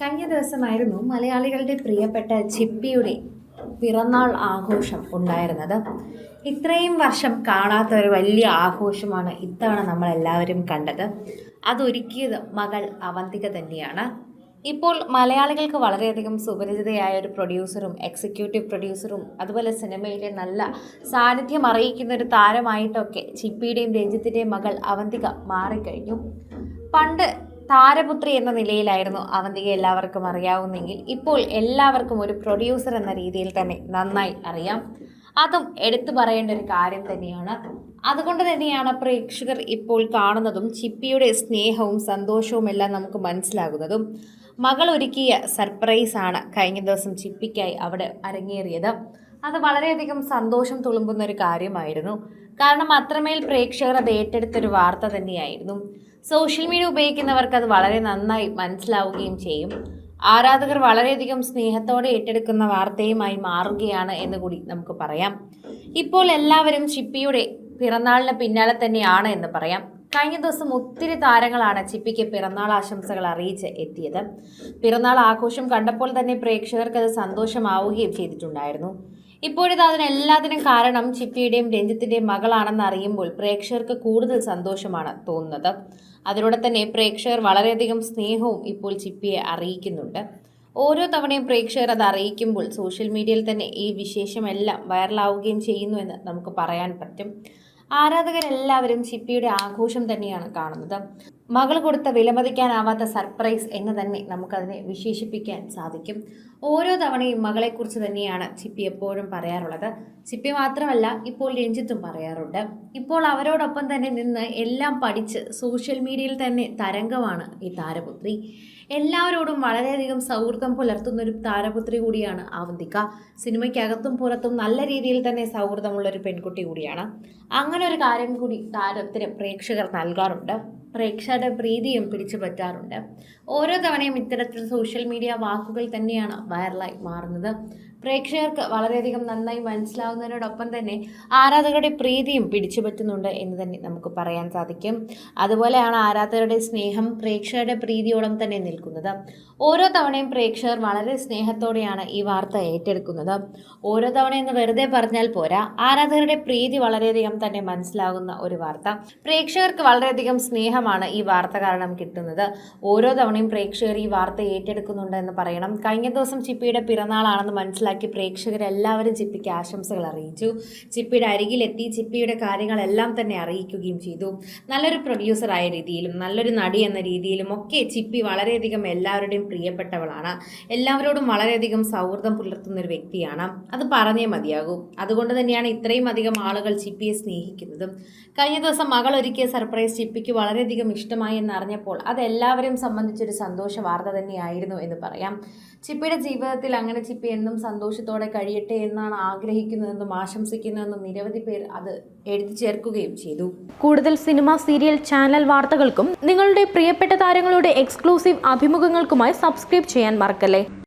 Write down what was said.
കഴിഞ്ഞ ദിവസമായിരുന്നു മലയാളികളുടെ പ്രിയപ്പെട്ട ചിപ്പിയുടെ പിറന്നാൾ ആഘോഷം ഉണ്ടായിരുന്നത്. ഇത്രയും വർഷം കാണാത്ത ഒരു വലിയ ആഘോഷമാണ് ഇത്തവണ നമ്മളെല്ലാവരും കണ്ടത്. അതൊരുക്കിയത് മകൾ അവന്തിക തന്നെയാണ്. ഇപ്പോൾ മലയാളികൾക്ക് വളരെയധികം സുപരിചിതയായ ഒരു പ്രൊഡ്യൂസറും എക്സിക്യൂട്ടീവ് പ്രൊഡ്യൂസറും അതുപോലെ സിനിമയിലെ നല്ല സാന്നിധ്യം അറിയിക്കുന്ന ഒരു താരമായിട്ടൊക്കെ ചിപ്പിയുടെയും രഞ്ജിത്തിൻ്റെയും മകൾ അവന്തിക മാറിക്കഴിഞ്ഞു. പണ്ട് താരപുത്രി എന്ന നിലയിലായിരുന്നു അവന്തിക എല്ലാവർക്കും അറിയാവുന്നെങ്കിൽ ഇപ്പോൾ എല്ലാവർക്കും ഒരു പ്രൊഡ്യൂസർ എന്ന രീതിയിൽ തന്നെ നന്നായി അറിയാം. അതും എടുത്തു പറയേണ്ട ഒരു കാര്യം തന്നെയാണ്. അതുകൊണ്ട് തന്നെയാണ് പ്രേക്ഷകർ ഇപ്പോൾ കാണുന്നതും ചിപ്പിയുടെ സ്നേഹവും സന്തോഷവും എല്ലാം നമുക്ക് മനസ്സിലാകുന്നതും. മകൾ ഒരുക്കിയ സർപ്രൈസാണ് കഴിഞ്ഞ ദിവസം ചിപ്പിക്കായി അവിടെ അരങ്ങേറിയത്. അത് വളരെയധികം സന്തോഷം തുളുമ്പുന്ന ഒരു കാര്യമായിരുന്നു. കാരണം അത്രമേൽ പ്രേക്ഷകർ അത് ഏറ്റെടുത്തൊരു വാർത്ത തന്നെയായിരുന്നു. സോഷ്യൽ മീഡിയ ഉപയോഗിക്കുന്നവർക്ക് അത് വളരെ നന്നായി മനസ്സിലാവുകയും ചെയ്യും. ആരാധകർ വളരെയധികം സ്നേഹത്തോടെ ഏറ്റെടുക്കുന്ന വാർത്തയുമായി മാറുകയാണ് എന്ന് കൂടി നമുക്ക് പറയാം. ഇപ്പോൾ എല്ലാവരും ചിപ്പിയുടെ പിറന്നാളിന് പിന്നാലെ തന്നെയാണ് എന്ന് പറയാം. കഴിഞ്ഞ ദിവസം ഒത്തിരി താരങ്ങളാണ് ചിപ്പിക്ക് പിറന്നാൾ ആശംസകൾ അറിയിച്ച് എത്തിയത്. പിറന്നാൾ ആഘോഷം കണ്ടപ്പോൾ തന്നെ പ്രേക്ഷകർക്ക് അത് സന്തോഷമാവുകയും ചെയ്തിട്ടുണ്ടായിരുന്നു. ഇപ്പോഴിത് അതിനെല്ലാത്തിനും കാരണം ചിപ്പിയുടെയും രഞ്ജിത്തിൻ്റെയും മകളാണെന്ന് അറിയുമ്പോൾ പ്രേക്ഷകർക്ക് കൂടുതൽ സന്തോഷമാണ് തോന്നുന്നത്. അതിലൂടെ തന്നെ പ്രേക്ഷകർ വളരെയധികം സ്നേഹവും ഇപ്പോൾ ചിപ്പിയെ അറിയിക്കുന്നുണ്ട്. ഓരോ തവണയും പ്രേക്ഷകർ അത് അറിയിക്കുമ്പോൾ സോഷ്യൽ മീഡിയയിൽ തന്നെ ഈ വിശേഷമെല്ലാം വൈറലാവുകയും ചെയ്യുന്നു എന്ന് നമുക്ക് പറയാൻ പറ്റും. ആരാധകരെല്ലാവരും ചിപ്പിയുടെ ആഘോഷം തന്നെയാണ് കാണുന്നത്. മകൾ കൊടുത്ത വിലമതിക്കാനാവാത്ത സർപ്രൈസ് എന്ന് തന്നെ നമുക്കതിനെ വിശേഷിപ്പിക്കാൻ സാധിക്കും. ഓരോ തവണയും മകളെക്കുറിച്ച് തന്നെയാണ് ചിപ്പി എപ്പോഴും പറയാറുള്ളത്. ചിപ്പി മാത്രമല്ല, ഇപ്പോൾ രഞ്ജിത്തും പറയാറുണ്ട്. ഇപ്പോൾ അവരോടൊപ്പം തന്നെ നിന്ന് എല്ലാം പഠിച്ച് സോഷ്യൽ മീഡിയയിൽ തന്നെ തരംഗമാണ് ഈ താരപുത്രി. എല്ലാവരോടും വളരെയധികം സൗഹൃദം പുലർത്തുന്നൊരു താരപുത്രി കൂടിയാണ് അവന്തിക. സിനിമയ്ക്കകത്തും പുറത്തും നല്ല രീതിയിൽ തന്നെ സൗഹൃദമുള്ളൊരു പെൺകുട്ടി കൂടിയാണ്. അങ്ങനെ ഒരു കാര്യം കൂടി താരത്തിന് പ്രേക്ഷകർ നൽകാറുണ്ട്. പ്രേക്ഷകരുടെ പ്രീതിയും പിടിച്ചു പറ്റാറുണ്ട്. ഓരോ തവണയും ഇത്തരത്തിൽ സോഷ്യൽ മീഡിയ വാക്കുകൾ തന്നെയാണ് വൈറലായി മാറുന്നത്. പ്രേക്ഷകർക്ക് വളരെയധികം നന്നായി മനസ്സിലാവുന്നതിനോടൊപ്പം തന്നെ ആരാധകരുടെ പ്രീതിയും പിടിച്ചു പറ്റുന്നുണ്ട് എന്ന് തന്നെ നമുക്ക് പറയാൻ സാധിക്കും. അതുപോലെയാണ് ആരാധകരുടെ സ്നേഹം പ്രേക്ഷകരുടെ പ്രീതിയോളം തന്നെ നിൽക്കുന്നത്. ഓരോ തവണയും പ്രേക്ഷകർ വളരെ സ്നേഹത്തോടെയാണ് ഈ വാർത്ത ഏറ്റെടുക്കുന്നത്. ഓരോ തവണയെന്ന് വെറുതെ പറഞ്ഞാൽ പോരാ, ആരാധകരുടെ പ്രീതി വളരെയധികം തന്നെ മനസ്സിലാകുന്ന ഒരു വാർത്ത. പ്രേക്ഷകർക്ക് വളരെയധികം സ്നേഹമാണ് ഈ വാർത്ത കാരണം കിട്ടുന്നത്. ഓരോ തവണയും പ്രേക്ഷകർ ഈ വാർത്ത ഏറ്റെടുക്കുന്നുണ്ട് എന്ന് പറയണം. കഴിഞ്ഞ ദിവസം ചിപ്പിയുടെ പിറന്നാളാണെന്ന് മനസ്സിലാക്കി പ്രേക്ഷകരെല്ലാവരും ചിപ്പിക്ക് ആശംസകൾ അറിയിച്ചു. ചിപ്പിയുടെ അരികിലെത്തി ചിപ്പിയുടെ കാര്യങ്ങളെല്ലാം തന്നെ അറിയിക്കുകയും ചെയ്തു. നല്ലൊരു പ്രൊഡ്യൂസറായ രീതിയിലും നല്ലൊരു നടി എന്ന രീതിയിലും ഒക്കെ ചിപ്പി വളരെയധികം എല്ലാവരുടെയും പ്രിയപ്പെട്ടവളാണ്. എല്ലാവരോടും വളരെയധികം സൗഹൃദം പുലർത്തുന്ന ഒരു വ്യക്തിയാണ്. അത് പറഞ്ഞേ മതിയാകൂ. അതുകൊണ്ട് തന്നെയാണ് ഇത്രയും അധികം ആളുകൾ ചിപ്പിയെ സ്നേഹിക്കുന്നതും. കഴിഞ്ഞ ദിവസം മകൾ ഒരുക്കിയ സർപ്രൈസ് ചിപ്പിക്ക് വളരെയധികം ഇഷ്ടമായി എന്നറിഞ്ഞപ്പോൾ അത് എല്ലാവരെയും സംബന്ധിച്ചൊരു സന്തോഷ വാർത്ത തന്നെയായിരുന്നു എന്ന് പറയാം. ചിപ്പിയുടെ ജീവിതത്തിൽ അങ്ങനെ ചിപ്പി എന്നും സന്തോഷത്തോടെ കഴിയട്ടെ എന്നാണ് ആഗ്രഹിക്കുന്നതെന്നും ആശംസിക്കുന്നതെന്നും നിരവധി പേർ അത് എഴുതി ചേർക്കുകയും ചെയ്തു. കൂടുതൽ സിനിമ, സീരിയൽ, ചാനൽ വാർത്തകൾക്കും നിങ്ങളുടെ പ്രിയപ്പെട്ട താരങ്ങളുടെ എക്സ്ക്ലൂസീവ് അഭിമുഖങ്ങൾക്കുമായി സബ്സ്ക്രൈബ് ചെയ്യാൻ മറക്കല്ലേ.